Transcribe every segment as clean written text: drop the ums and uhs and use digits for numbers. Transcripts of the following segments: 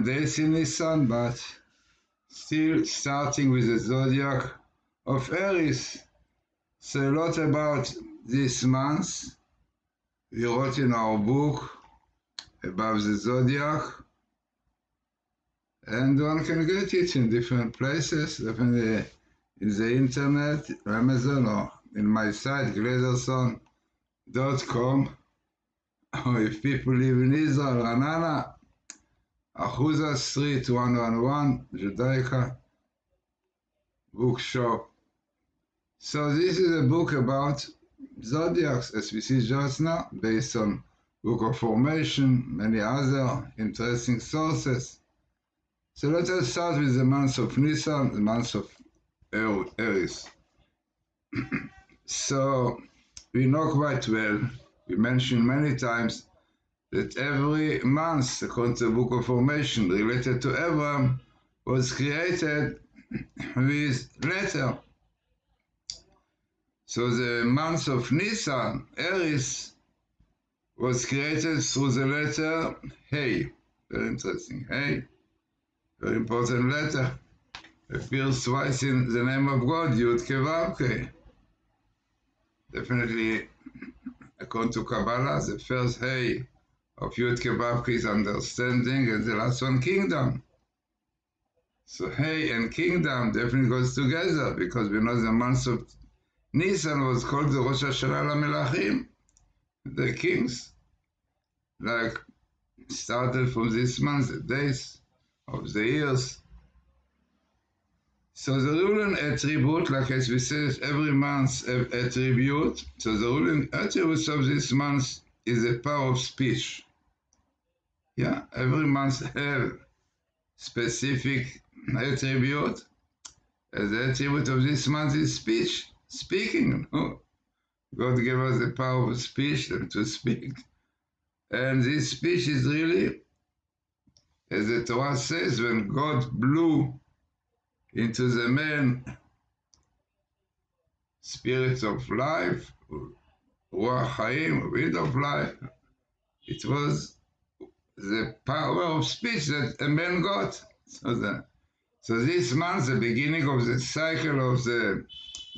days in Nissan, but still starting with the Zodiac of Aries. So a lot about this month. We wrote in our book about the Zodiac, and one can get it in different places, definitely in the internet, Amazon, or in my site, glazerson.com, or if people live in Israel, Ranana, Achuza Street 111, Zodiac Bookshop. So this is a book about zodiacs, as we see just now, based on Book of Formation, many other interesting sources. So let us start with the month of Nisan, the month of Aries. So we know quite well, we mentioned many times, that every month, according to the Book of Formation, related to Abraham, was created with letter. So the month of Nisan, Aries, was created through the letter Hey. Very interesting. Hey, very important letter. Appears twice in the name of God, Yud Kevavke. Definitely, according to Kabbalah, the first Hey of Yud Kevavke is understanding, and the last one, kingdom. So Hey and kingdom definitely goes together, because we know the month of Nisan was called the Rosh Hashanah LaMelachim, the kings. Like, started from this month, the days of the years. So the ruling attribute, like as we said, every month have attribute. So the ruling attribute of this month is the power of speech. Yeah, every month have specific attribute. And the attribute of this month is speech, speaking. Oh, God gave us the power of speech and to speak. And this speech is really, as the Torah says, when God blew into the man spirit of life, Ruach Chaim, wind of life, it was the power of speech that a man got. So this month, the beginning of the cycle of the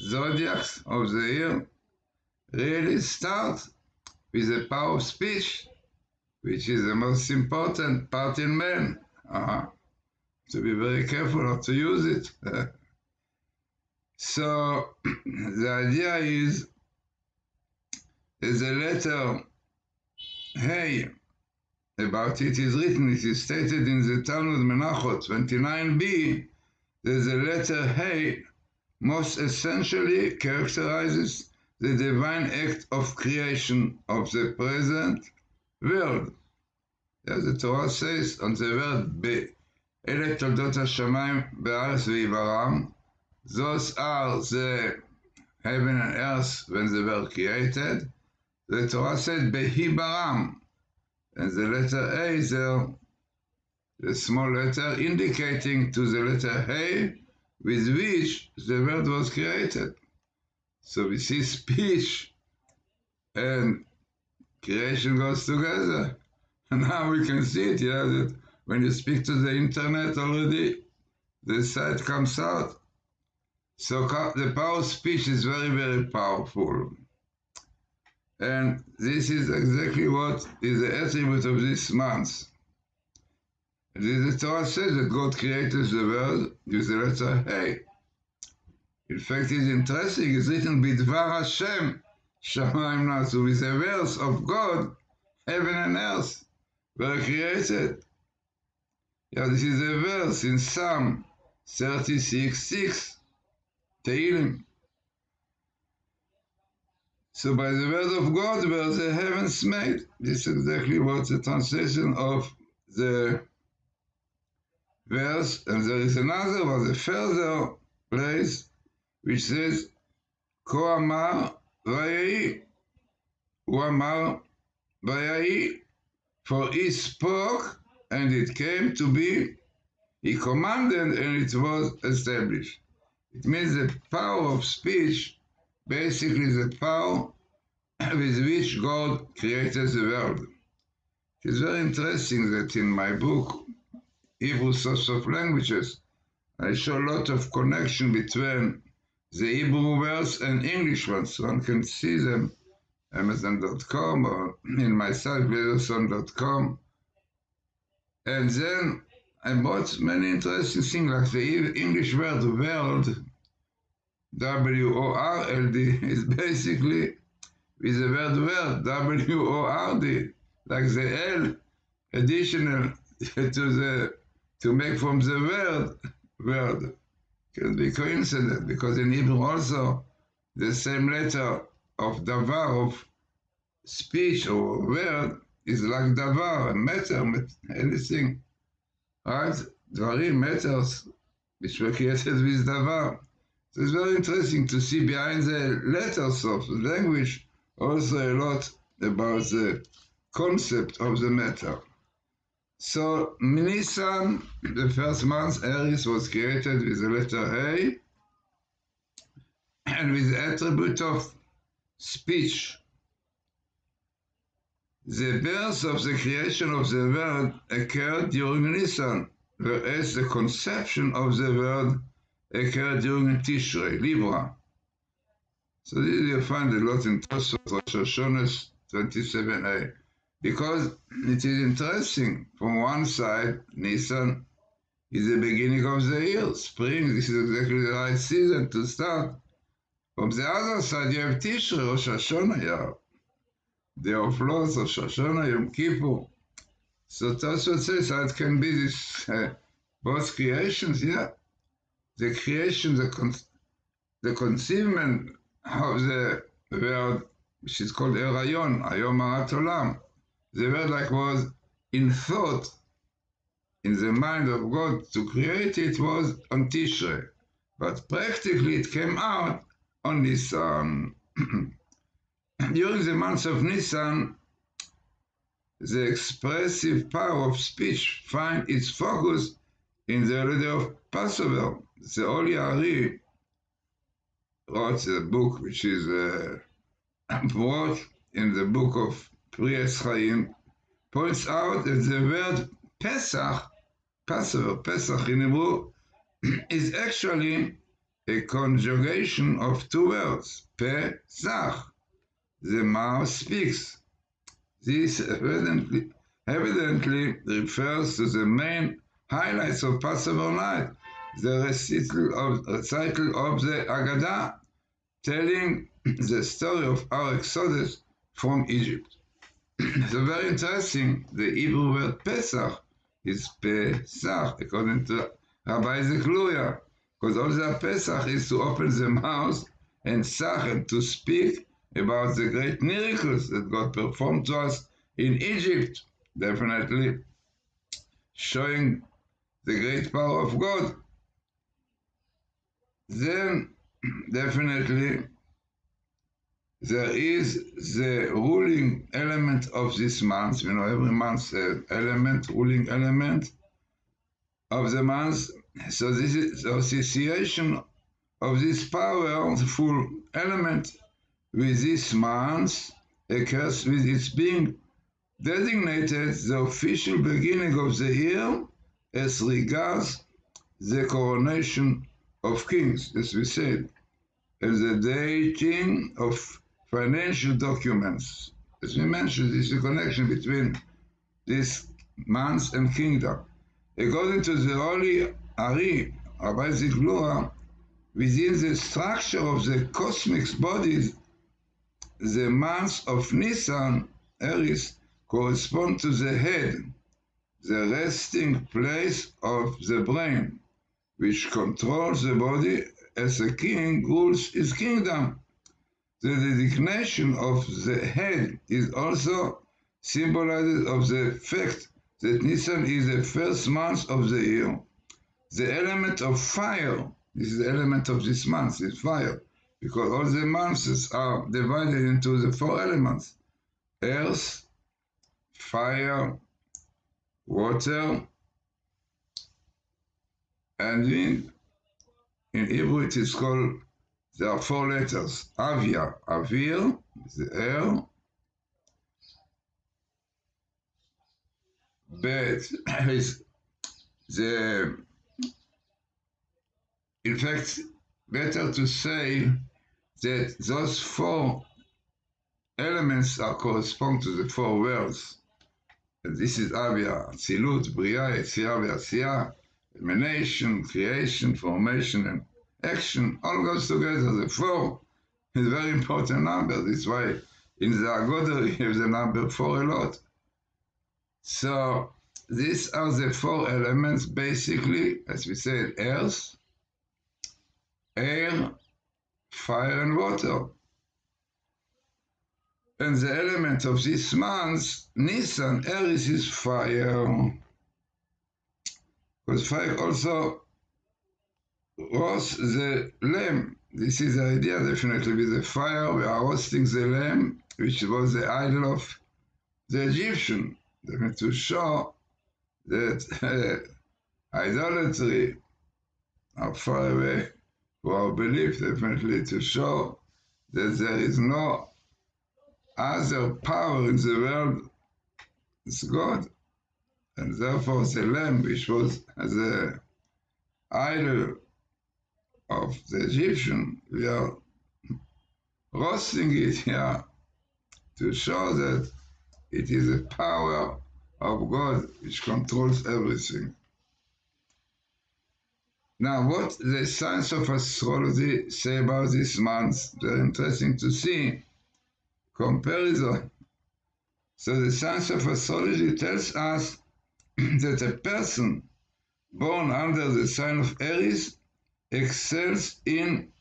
zodiacs of the year, really starts with the power of speech, which is the most important part in man. To be very careful not to use it. So the idea is the letter Hey, about it is written, it is stated in the Talmud Menachot 29b, that the letter Hey most essentially characterizes the divine act of creation of the present world. As the Torah says on the word אלה תולדות השמיים בארץ ויברם. Those are the heaven and earth when they were created. The Torah said בהיברם, and the letter A is there, the small letter indicating to the letter A with which the world was created. So we see speech and creation goes together. And now we can see it, that when you speak to the internet already, the site comes out. So the power of speech is very, very powerful. And this is exactly what is the attribute of this month. The Torah says that God created the world with the letter Hey. In fact, it's interesting, it's written Bidvar Hashem, Shamayim Nasu, with the words of God, heaven and earth were created. Yeah, this is a verse in Psalm 36:6, Tehillim. So by the word of God were the heavens made. This is exactly what the translation of the verse, and there is another one, a further place, which says, Ko amar vayehi, Hu amar vayehi, for he spoke, and it came to be, he commanded, and it was established. It means the power of speech, basically the power with which God created the world. It's very interesting that in my book, Hebrew source of languages. I show a lot of connection between the Hebrew words and English ones. One can see them Amazon.com or in my site, Glazerson.com. And then I bought many interesting things like the English word world, W-O-R-L-D, is basically with the word W-O-R-D, like the L additional to make from the word can be coincident, because in Hebrew also the same letter of davar, of speech or word, is like davar, matter, anything, right? Dvarim, matters, which were created with davar. So it's very interesting to see behind the letters of the language also a lot about the concept of the matter. So Nisan, the first month, Aries was created with the letter A and with the attribute of speech. The birth of the creation of the world occurred during Nisan, whereas the conception of the world occurred during Tishrei, Libra. So this you find a lot in Tosfot, Rosh Hashanah 27a, because it is interesting. From one side, Nisan is the beginning of the year, spring, this is exactly the right season to start. From the other side, you have Tishrei, Rosh Hashanah, Day of Loss, Rosh Hashanah, Yom Kippur. So Tosfot says that it can be this, both creations, the creation, the conceivement of the word, which is called Erayon, Ayom Harat Olam. The word like was in thought, in the mind of God to create it, was on Tishrei. But practically it came out on Nisan. During the month of Nisan, the expressive power of speech finds its focus in the holiday of Passover. The Holy Ari wrote a book which is brought in the book of Priyas Chaim, points out that the word Pesach, Passover, Pesach in Hebrew, is actually a conjugation of two words, Pesach, the mouth speaks. This evidently refers to the main highlights of Passover night, the recital of the Haggadah, telling the story of our exodus from Egypt. So very interesting, the Hebrew word Pesach is Pesach, according to Rabbi Zekluria, because all the Pesach is to open the mouth and Sach, and to speak about the great miracles that God performed to us in Egypt, definitely showing the great power of God. Then, definitely, there is the ruling element of this month. You know, every month ruling element of the month. So this is the association of this powerful element with this month occurs with its being designated the official beginning of the year as regards the coronation of kings, as we said, and the dating of financial documents. As we mentioned, this is a connection between this month and kingdom. According to the Holy Ari, Rabbi Ziglura, within the structure of the cosmic bodies, the months of Nisan, Aries, correspond to the head, the resting place of the brain, which controls the body as a king rules his kingdom. The designation of the head is also symbolized of the fact that Nisan is the first month of the year. The element of fire, this is the element of this month, is fire, because all the months are divided into the four elements: earth, fire, water, and wind. In Hebrew it is called, there are four letters, avia, avir, the air, bet is In fact, better to say that those four elements are correspond to the four worlds. And this is Avia, Tzilut, Bria, Yetzirah, Ve'asiyah, emanation, creation, formation, and action. All goes together. The four is a very important number. That's why in the Agoda you have the number 4 a lot. So these are the four elements, basically, as we said, earth, air, fire, and water. And the element of this month, Nisan, Aries, is fire. Because fire also roasts the lamb. This is the idea, definitely, with the fire. We are roasting the lamb, which was the idol of the Egyptian, to show that idolatry are far away from our belief, definitely to show that there is no other power in the world, it's God. And therefore the lamb, which was the idol of the Egyptian, we are roasting it here to show that it is the power of God which controls everything. Now, what the science of astrology say about this month? Very interesting to see. Comparison. So the science of astrology tells us that a person born under the sign of Aries excels in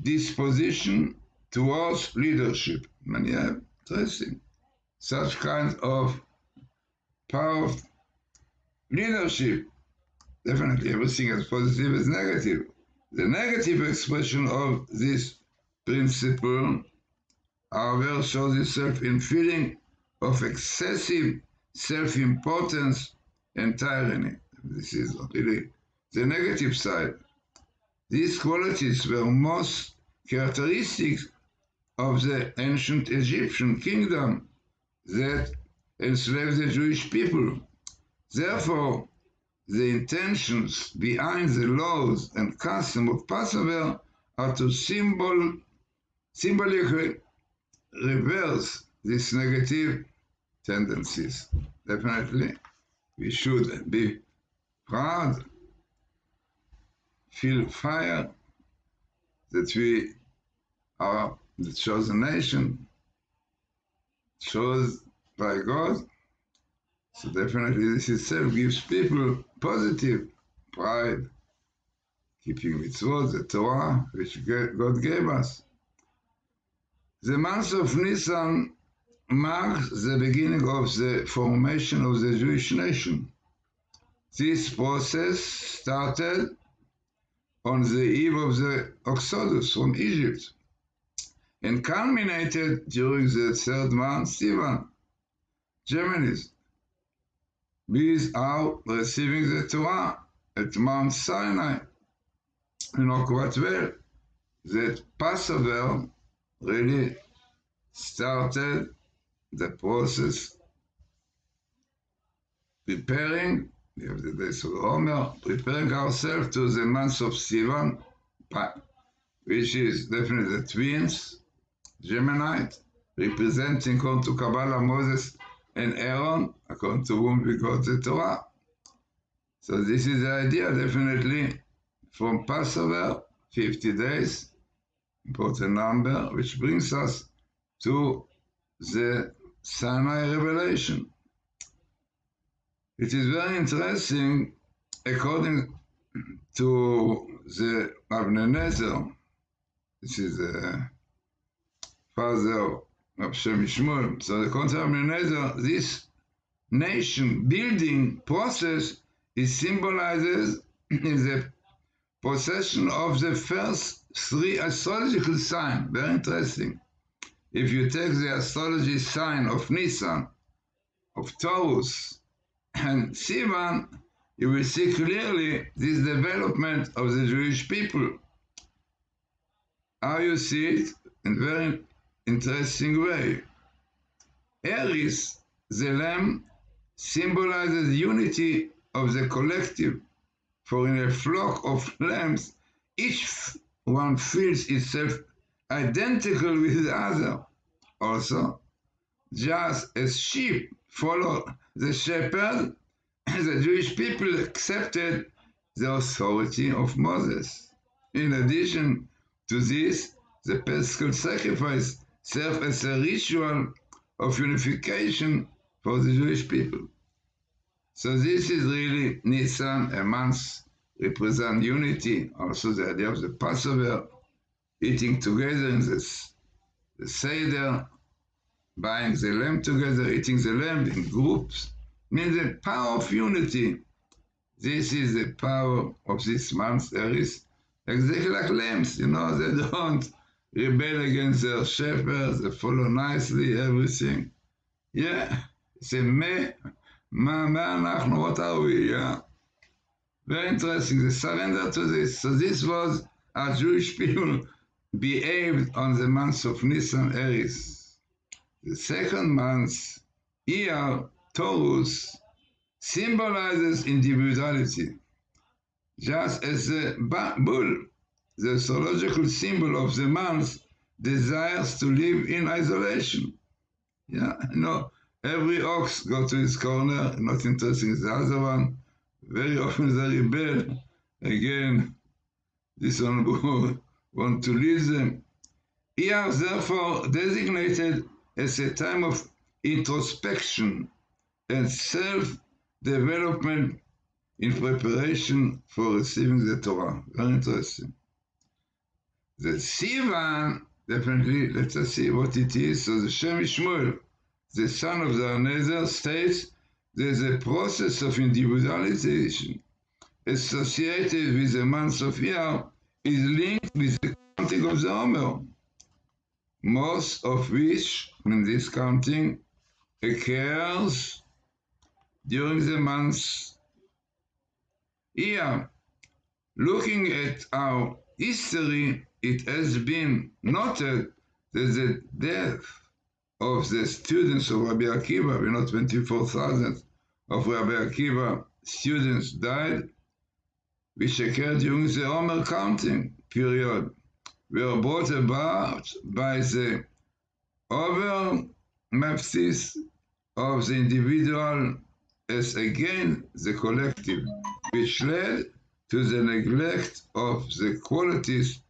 disposition towards leadership. And yeah, interesting. Such kind of power of leadership. Definitely everything as positive as negative. The negative expression of this principle, however, shows itself in feeling of excessive self-importance and tyranny. This is really the negative side. These qualities were most characteristic of the ancient Egyptian kingdom that enslaved the Jewish people. Therefore, the intentions behind the laws and custom of Passover are to symbolically reverse these negative tendencies. Definitely, we should be proud, feel fire that we are the chosen nation, chosen by God. So definitely this itself gives people positive pride, keeping mitzvot, the Torah, which God gave us. The month of Nisan marks the beginning of the formation of the Jewish nation. This process started on the eve of the Exodus from Egypt and culminated during the third month, Sivan, Geminis. Bees are receiving the Torah at Mount Sinai. You know quite well that Passover really started the process preparing, we have the days of Omer, preparing ourselves to the month of Sivan, which is definitely the twins, Geminite, representing according to Kabbalah, Moses and Aaron, according to whom we got the Torah. So this is the idea, definitely, from Passover, 50 days, important number, which brings us to the Semirevelation. It is very interesting, according to the Abnenezer, this is the father of Shem Shmuel. So according to Abnenezer, this nation building process is symbolized in the possession of the first 3 astrological signs. Very interesting. If you take the astrology sign of Nisan, of Taurus, and Sivan, you will see clearly this development of the Jewish people. How you see it? In a very interesting way. Aries, the lamb, symbolizes unity of the collective, for in a flock of lambs, each one feels itself identical with the other. Also, just as sheep follow the shepherd, the Jewish people accepted the authority of Moses. In addition to this, the Paschal sacrifice served as a ritual of unification for the Jewish people. So this is really Nisan, a month represent unity, also the idea of the Passover, eating together in the Seder, buying the lamb together, eating the lamb in groups, means the power of unity. This is the power of this month, Aries, exactly like lambs, they don't rebel against their shepherds, they follow nicely everything. Yeah, say, what are we? Yeah. Very interesting, they surrender to this. So this was how Jewish people behaved on the month of Nisan, Aries. The second month, Iyar, Taurus, symbolizes individuality. Just as the bull, the astrological symbol of the month, desires to live in isolation. Yeah, every ox goes to his corner, not interested in the other one. Very often they rebel. Again, this one want to lead them. Iyar is therefore designated as a time of introspection and self-development in preparation for receiving the Torah. Very interesting. The Sivan, definitely, let us see what it is. So the Shem Shmuel, the son of the Arnezer, states there's a process of individualization associated with the month of Iyar is linked with the counting of the Omer, most of which, in this counting, occurs during the month Iyar. Looking at our history, it has been noted that the death of the students of Rabbi Akiva, 24,000 of Rabbi Akiva students died, which occurred during the Omer counting period, were brought about by the overemphasis of the individual as against the collective, which led to the neglect of the qualities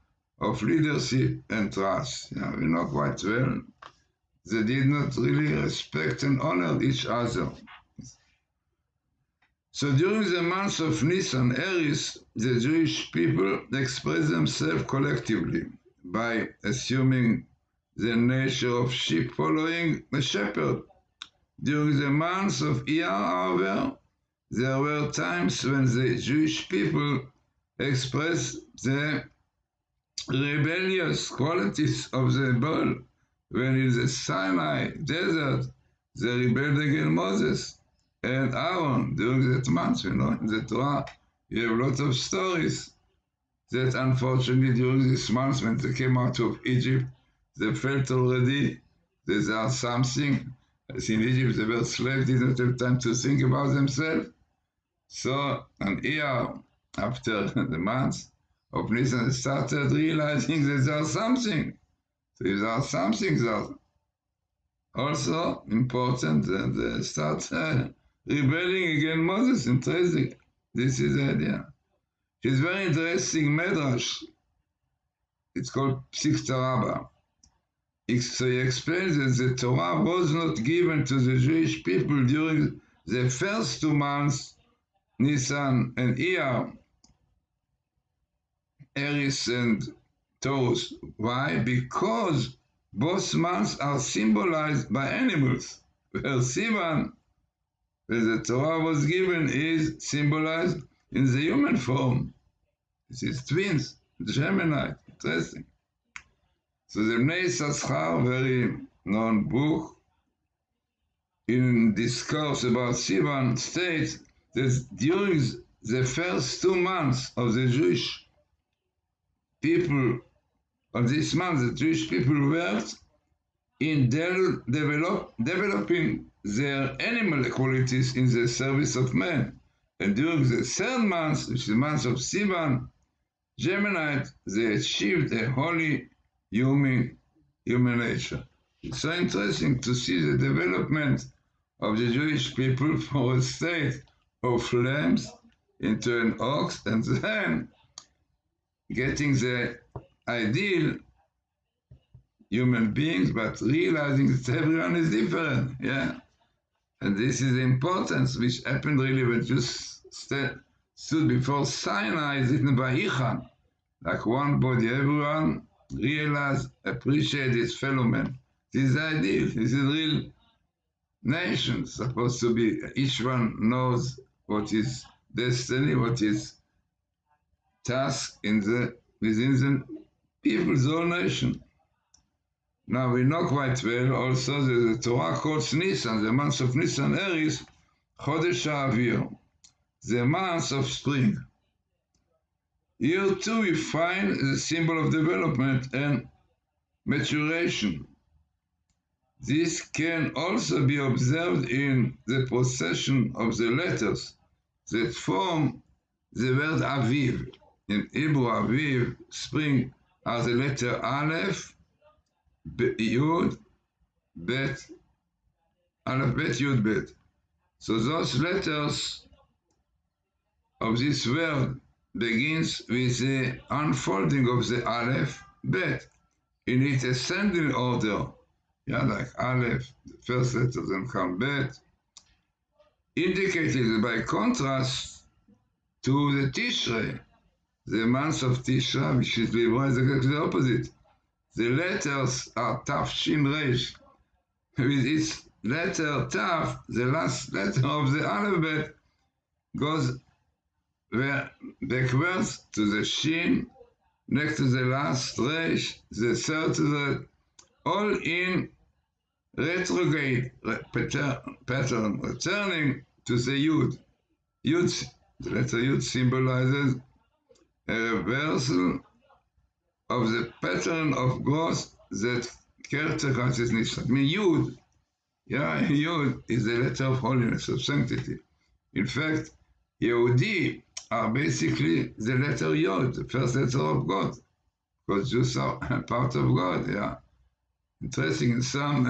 of leadership and trust. We know quite well, they did not really respect and honor each other. So during the month of Nisan, Aries, the Jewish people express themselves collectively by assuming the nature of sheep following a shepherd. During the month of Iyar, however, there were times when the Jewish people expressed the rebellious qualities of the bull, when in the Sinai desert they rebelled against Moses and Aaron during that month. In the Torah, you have a lot of stories that unfortunately during this month when they came out of Egypt, they felt already that there are something. As in Egypt, they were slaves, did not have time to think about themselves. So, an year after the month of Nisan, they started realizing that there are something. So if there are something that also important, that they start rebelling against Moses. Interesting. This is the idea. It's very interesting Midrash. It's called Psikta Rabbah. So he explains that the Torah was not given to the Jewish people during the first 2 months, Nisan and Iyar, Aries and Taurus. Why? Because both months are symbolized by animals. Where Sivan, where the Torah was given, is symbolized in the human form. This is twins, Gemini. Interesting. So the Bnei Yissaschar, very known book, in discourse about Sivan, states that during the first 2 months of the Jewish people, of this month, the Jewish people worked in developing their animal qualities in the service of man. And during the third month, which is the month of Sivan, Gemini, they achieved a holy human nature. It's so interesting to see the development of the Jewish people from a state of lambs into an ox, and then getting the ideal human beings, but realizing that everyone is different, yeah? And this is the importance which happened really when Jews stood before Sinai, is written by Ichan, like one body, everyone realize, appreciate his fellow man. This is the ideal, this is real nation, supposed to be, each one knows what is destiny, what is task within the people's own nation. Now we know quite well also that the Torah calls Nisan, the month of Nisan Aries, Chodesh HaAvir, the month of spring. Here too we find the symbol of development and maturation. This can also be observed in the procession of the letters that form the word Aviv. In Hebrew, Aviv, spring, are the letter Aleph, Yud, Bet, Aleph, Bet, Yud, Bet. So those letters of this word begins with the unfolding of the Aleph, Bet, in its ascending order. Yeah, like Aleph, the first letter, then come Bet, indicated by contrast to the Tishrei, the month of Tishrei, which is exactly the opposite. The letters are Taf, Shin, Reish. With its letter Taf, the last letter of the alphabet goes backwards to the Shin, next to the last Reish, the third to the, all in retrograde pattern, returning to the Yud. Yud, the letter Yud symbolizes a reversal of the pattern of growth that characterizes Nisan. I mean, Yud, yeah, Yud is the letter of holiness, of sanctity. In fact, Yehudi are basically the letter Yod, the first letter of God, because Jews are part of God, yeah. Interesting, in some,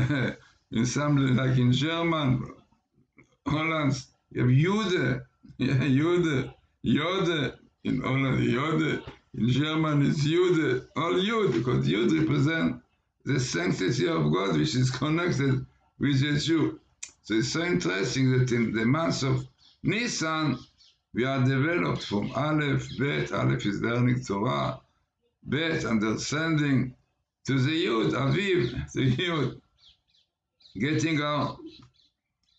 like in German, Holland, you have Jude, yeah, Jode, in Holland, Jode, in German it's Jude, all Yud, because Yud represents the sanctity of God, which is connected with the Jew. So it's so interesting that in the month of Nisan, we are developed from Aleph, Bet, Aleph is learning Torah, Bet, understanding, to the Yud, Aviv, the Yud, getting our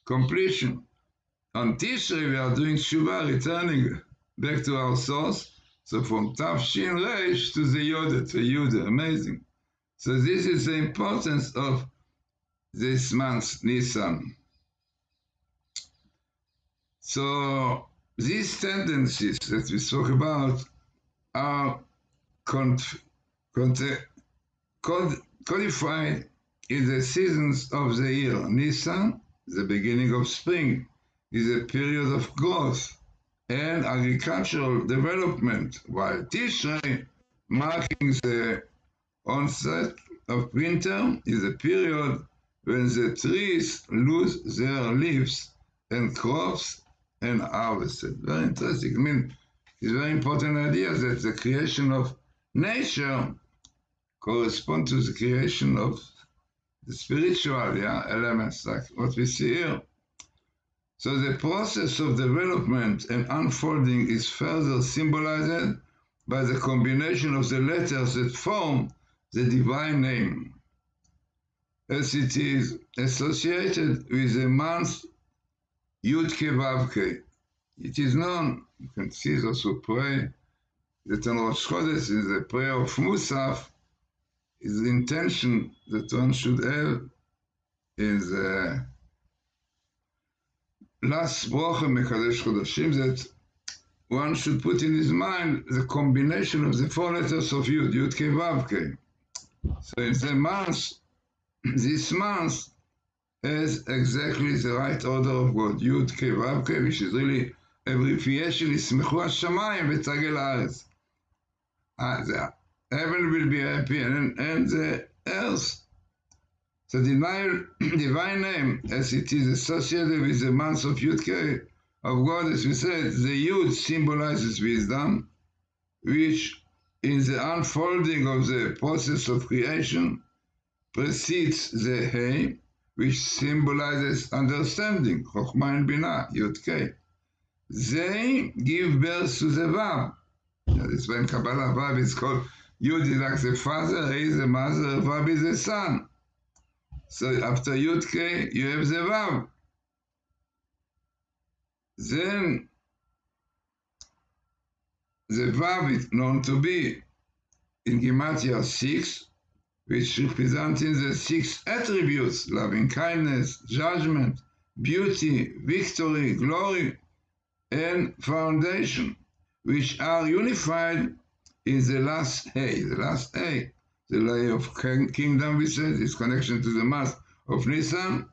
completion. On Tishrei, we are doing Shuvah, returning back to our source. So from Tav, Shin, Reish to the Yud, amazing. So this is the importance of this month, Nisan. So these tendencies that we spoke about are codified in the seasons of the year. Nisan, the beginning of spring, is a period of growth and agricultural development, while Tishrei, marking the onset of winter, is a period when the trees lose their leaves and crops and harvested. Very interesting. I mean, it's a very important idea that the creation of nature corresponds to the creation of the spiritual elements, like what we see here. So the process of development and unfolding is further symbolized by the combination of the letters that form the divine name, as it is associated with the month Yud Ke Vav Ke. It is known, you can see those who pray, that on Rosh Chodesh, in the prayer of Musaf, is the intention that one should have in the last bracha Mekadesh Chodashim, that one should put in his mind the combination of the four letters of Yud, Yud Ke Vav Ke. So in the month, this month has exactly the right order of God, Yud Ke Vav Ke, which is really abbreviation ישמחו השמיים ותרגל הארץ. The heaven will be happy and the earth. The divine name, as it is associated with the month of Yud-K of God, as we said, the Yud symbolizes wisdom, which in the unfolding of the process of creation precedes the Hey, which symbolizes understanding, Chokhmah and Binah, Yud-K. They give birth to the Vav. That is when Kabbalah Vav is called Yud is like the father, Hey is the mother, Vav is the son. So after Yud-K, you have the Vav. Then the Vav is known to be in Gematria 6, which representing the 6 attributes, loving kindness, judgment, beauty, victory, glory, and foundation, which are unified in the last Hey. The last Hey, the layer of kingdom, we said, is connection to the month of Nisan,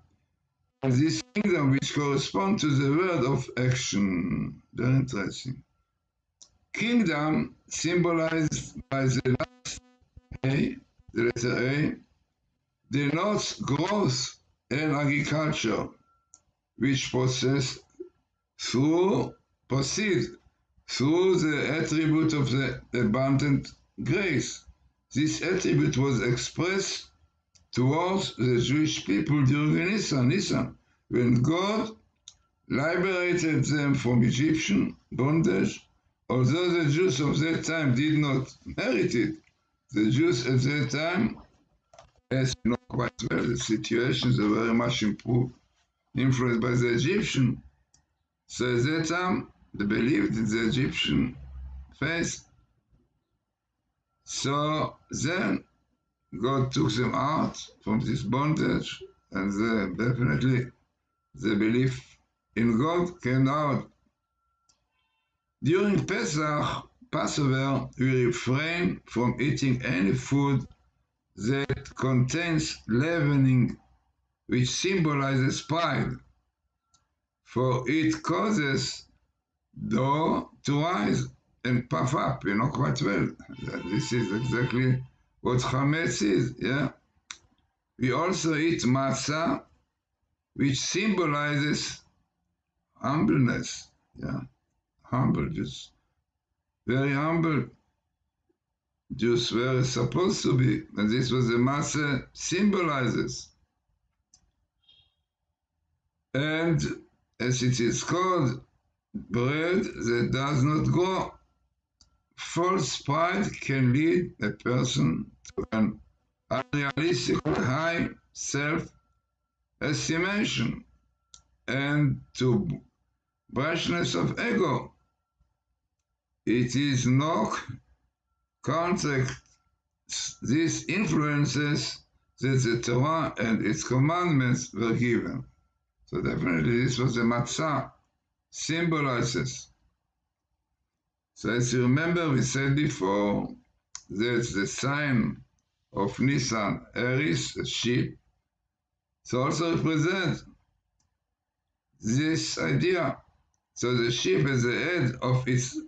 and this kingdom which corresponds to the word of action. Very interesting. Kingdom symbolized by the last A, the letter A, denotes growth and agriculture, which proceed through the attribute of the abundant grace. This attribute was expressed towards the Jewish people during Nisan, when God liberated them from Egyptian bondage. Although the Jews of that time did not merit it, the Jews at that time, as you know quite well, the situations are very much improved, influenced by the Egyptian. So at that time, they believed in the Egyptian faith. So then God took them out from this bondage, and definitely the belief in God came out. During Passover, we refrain from eating any food that contains leavening, which symbolizes pride, for it causes dough to rise and puff up, you know quite well. This is exactly what chametz is, yeah? We also eat matzah, which symbolizes humbleness, yeah? Humble, just very humble. Jews were supposed to be, and this was the matzah symbolizes. And as it is called, bread that does not grow. False pride can lead a person to an unrealistic high self-estimation and to brashness of ego. It is no contact these influences that the Torah and its commandments were given. So definitely this was the matzah symbolizes. So as you remember, we said before that the sign of Nisan, Aries, a sheep, it also represents this idea. So the sheep as the head of its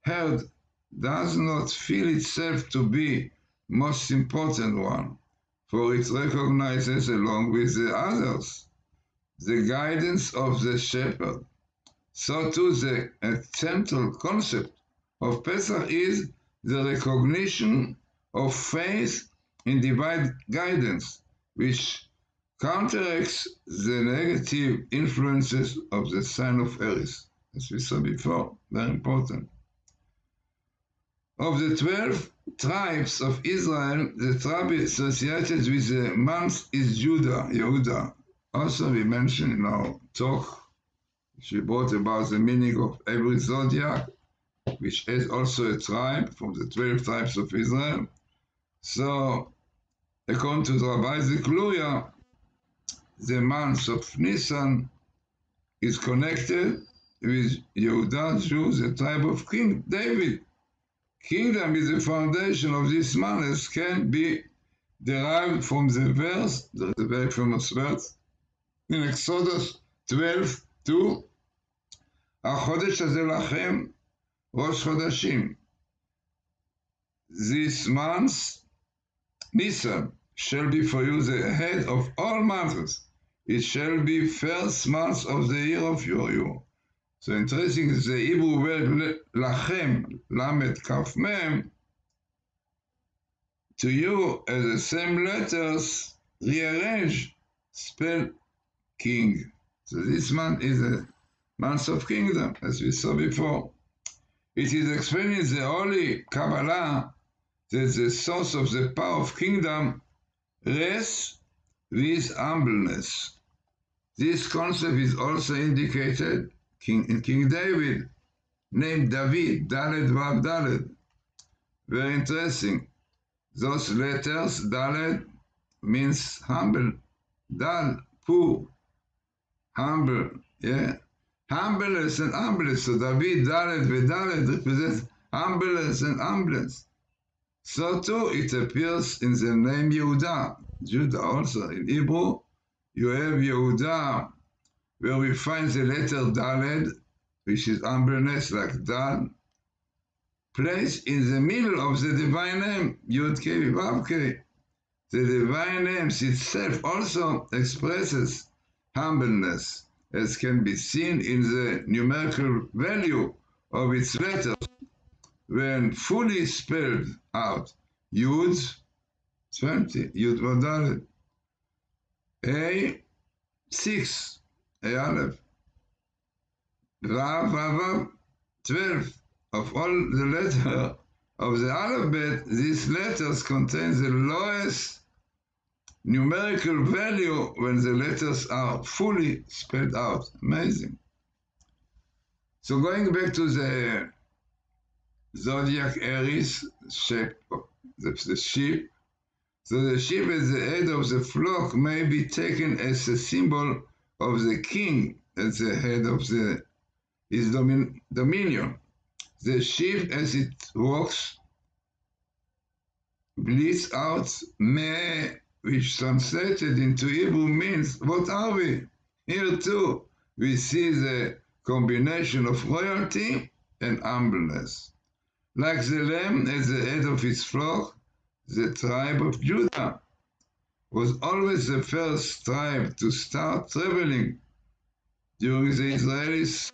herd does not feel itself to be most important one, for it recognizes along with the others the guidance of the shepherd. So too the central concept of Pesach is the recognition of faith in divine guidance, which counteracts the negative influences of the sign of Aries, as we saw before, very important. Of the 12 tribes of Israel, the tribe associated with the month is Yehuda. Also we mentioned in our talk, she brought about the meaning of every zodiac, which is also a tribe from the 12 tribes of Israel. So, according to the Rabbi Zikluya, the month of Nisan is connected with Yehuda, Jews, the tribe of King David. Kingdom is the foundation of this month, as can be derived from the verse, the very famous verse, in Exodus 12:2. החודש הזה לכם ראש חודשים. This month, Nisan, shall be for you the head of all months. It shall be first month of the year of your year. So interesting is the Hebrew word lachem, lamed kaf mem, to you as the same letters rearranged spell king. So this month is a month of kingdom, as we saw before. It is explained in the Holy Kabbalah that the source of the power of kingdom rests with humbleness. This concept is also indicated in King David, named David, Daled Vav Daled. Very interesting. Those letters, Daled, means humble. Dal, poor, humble, yeah. Humbleness and humbleness. So David, Daled, Vedaled represents humbleness and humbleness. So too, it appears in the name Yehuda. Judah also. In Hebrew, you have Yehuda, where we find the letter Daled, which is humbleness like Dal, placed in the middle of the divine name, Yud Kei Vav Kei. The divine name itself also expresses humbleness, as can be seen in the numerical value of its letters when fully spelled out. Yud 20, Yud Vav A 6, A Aleph, Vav Vav 12. Of all the letters of the alphabet, these letters contain the lowest numerical value when the letters are fully spelled out. Amazing. So going back to the Zodiac Aries shape of the sheep, so the sheep as the head of the flock may be taken as a symbol of the king as the head of his dominion. The sheep as it walks bleats out meh, which translated into Hebrew means, what are we? Here too, we see the combination of royalty and humbleness. Like the lamb as the head of its flock, the tribe of Judah was always the first tribe to start traveling during the Israelis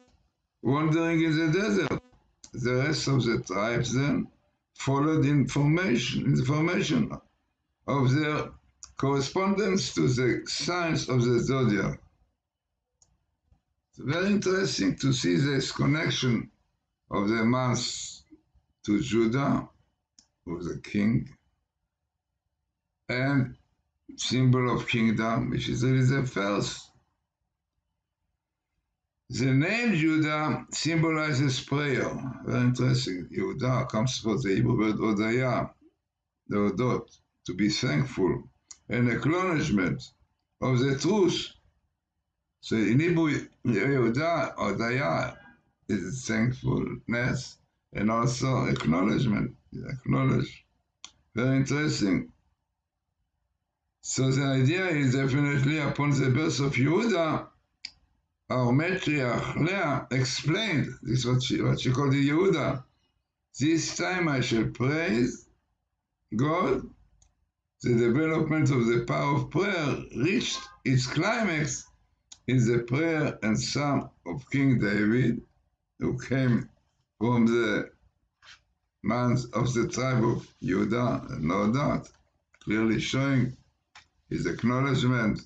wandering in the desert. The rest of the tribes then followed in formation of their correspondence to the signs of the zodiac. It's very interesting to see this connection of the months to Judah, who was the king, and symbol of kingdom, which is really the first. The name Judah symbolizes prayer. Very interesting. Yehuda comes from the Hebrew word Odaya, the Odot, to be thankful, an acknowledgement of the truth. So in Hebrew, Yehuda, Odaya, is thankfulness and also acknowledgement. Acknowledge. Very interesting. So the idea is definitely upon the birth of Yehuda, our matriarch Leah explained, this is what she called the Yehuda. This time I shall praise God. The development of the power of prayer reached its climax in the prayer and psalm of King David, who came from the month of the tribe of Judah, no doubt, clearly showing his acknowledgement,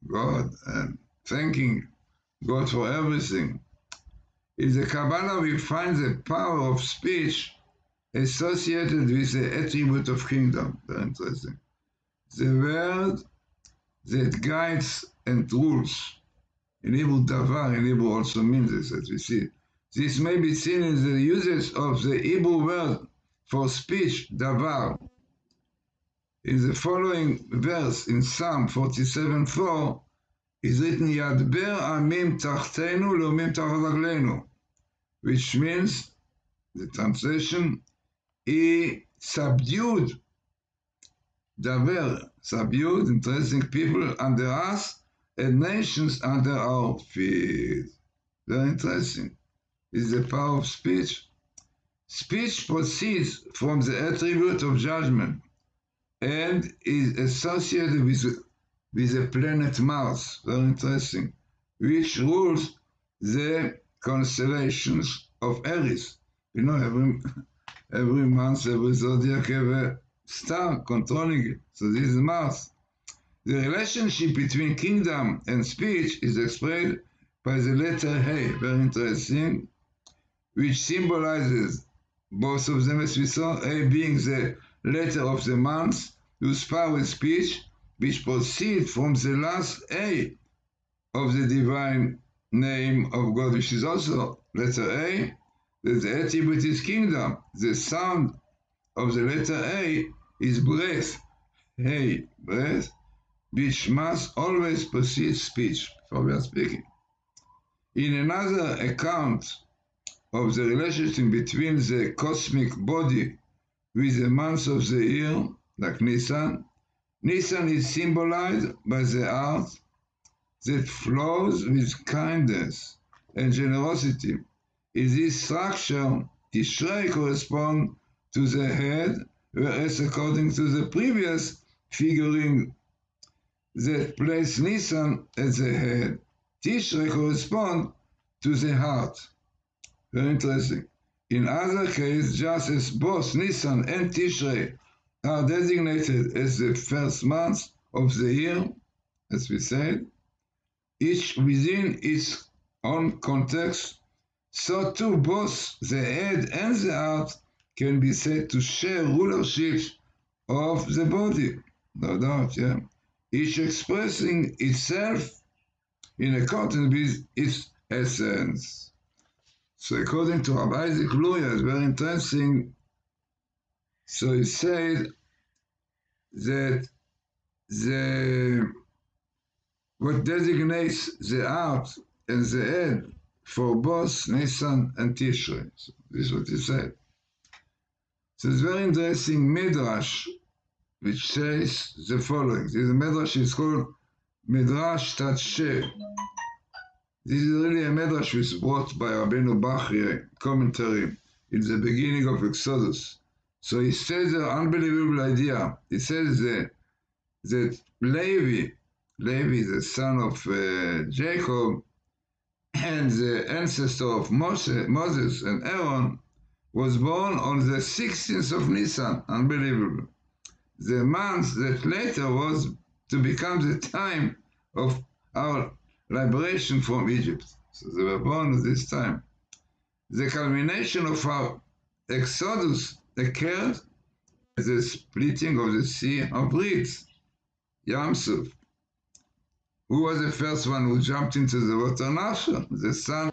God, and thanking God for everything. In the Kabbalah, we find the power of speech associated with the attribute of kingdom. Very interesting. The word that guides and rules. In Hebrew, davar, in Hebrew also means this, as we see. This may be seen in the uses of the Hebrew word for speech, davar. In the following verse, in Psalm 47:4, is written Yadber Amim Tachtenu Leumim Tachat Raglenu, which means, the translation, he subdued, Daber, subdued, interesting people under us and nations under our feet. Very interesting. is the power of speech. Speech proceeds from the attribute of judgment and is associated with the planet Mars, very interesting, which rules the constellations of Aries. You know, every month, every zodiac have a star controlling it. So this is Mars. The relationship between kingdom and speech is expressed by the letter A, very interesting, which symbolizes both of them, as we saw, A being the letter of the month, whose power is speech, which proceeds from the last A of the divine name of God, which is also letter A. The attribute is kingdom. The sound of the letter A is breath. Hey, breath, which must always precede speech before we are speaking. In another account of the relationship between the cosmic body with the months of the year, like Nisan, Nisan is symbolized by the heart that flows with kindness and generosity. In this structure, Tishrei corresponds to the head, whereas according to the previous figuring that placed Nisan at the head, Tishrei corresponds to the heart. Very interesting. In other cases, just as both Nisan and Tishrei are designated as the first months of the year, as we said, each within its own context, so too both the head and the heart can be said to share rulership of the body. No doubt, yeah. Each expressing itself in accordance with its essence. So according to Rabbi Isaac Luria, it's very interesting. So he said that what designates the heart and the head for both Nisan and Tishrei. So this is what he said. So it's very interesting Midrash, which says the following. This Midrash is called Midrash Tatshe. This is really a Midrash which was brought by Rabbeinu Bachri, commentary in the beginning of Exodus. So he says an unbelievable idea. He says that Levi, the son of Jacob, and the ancestor of Moses and Aaron, was born on the 16th of Nisan. Unbelievable. The month that later was to become the time of our liberation from Egypt. So they were born at this time. The culmination of our Exodus occurred at the splitting of the Sea of Reeds, Yam Suf. Who was the first one who jumped into the water? Nashon, the son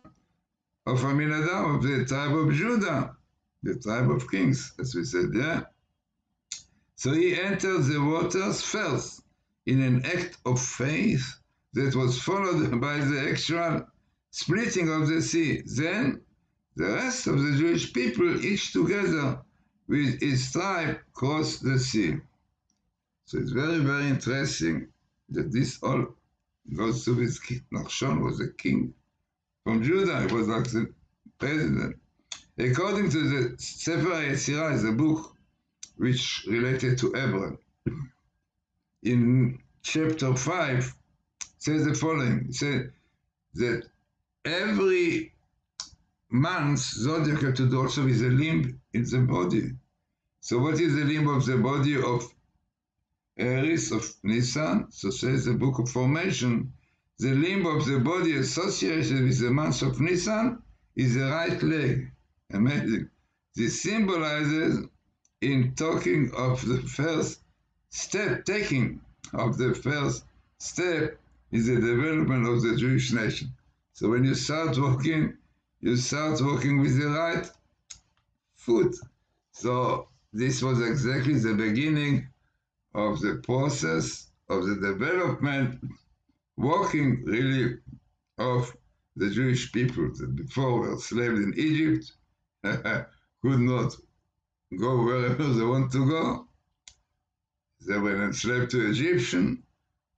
of Aminadab, of the tribe of Judah, the tribe of kings, as we said, yeah? So he entered the waters first in an act of faith that was followed by the actual splitting of the sea. Then the rest of the Jewish people, each together with its tribe, crossed the sea. So it's very, very interesting that this all goes to his king. Nachshon was a king from Judah. He was like the president. According to the Sefer Yetzirah, the book which related to Abraham, in chapter 5, says the following. It says that every month, Zodiac had to do also with a limb in the body. So what is the limb of the body of Aries, of Nisan? So says the book of formation, the limb of the body associated with the month of Nisan is the right leg. Amazing. This symbolizes in talking of the first step, taking of the first step is the development of the Jewish nation. So when you start walking with the right foot. So this was exactly the beginning of the process of the development, walking really of the Jewish people that before were slaves in Egypt, could not go wherever they want to go. They were enslaved to Egyptian.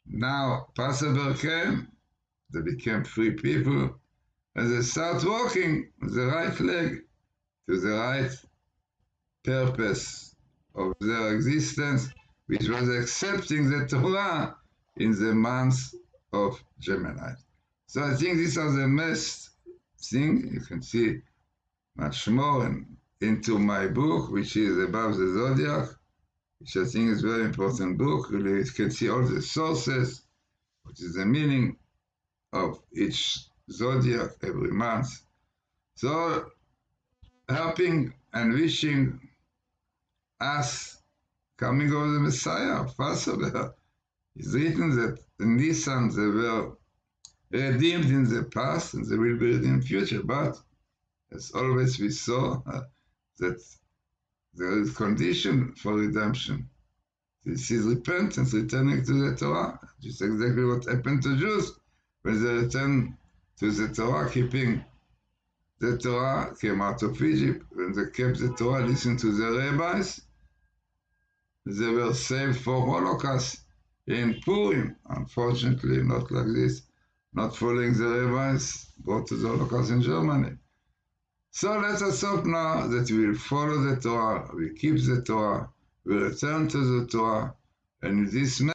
Now Passover came, they became free people, and they start walking with the right leg to the right purpose of their existence, which was accepting the Torah in the month of Gemini. So I think these are the most things. You can see much more into my book, which is Above the Zodiac, which I think is a very important book. You can see all the sources, which is the meaning of each zodiac every month. So helping and wishing us coming of the Messiah, Passover. It's written that the Nisan, they were redeemed in the past and they will be redeemed in the future. But as always we saw that there is condition for redemption. This is repentance, returning to the Torah, which is exactly what happened to Jews when they returned to the Torah, keeping the Torah, came out of Egypt. When they kept the Torah, listened to the rabbis, they were saved for Holocaust in Purim. Unfortunately, not like this, not following the rabbis, brought to the Holocaust in Germany. So let us hope now that we will follow the Torah, we keep the Torah, we return to the Torah, and in this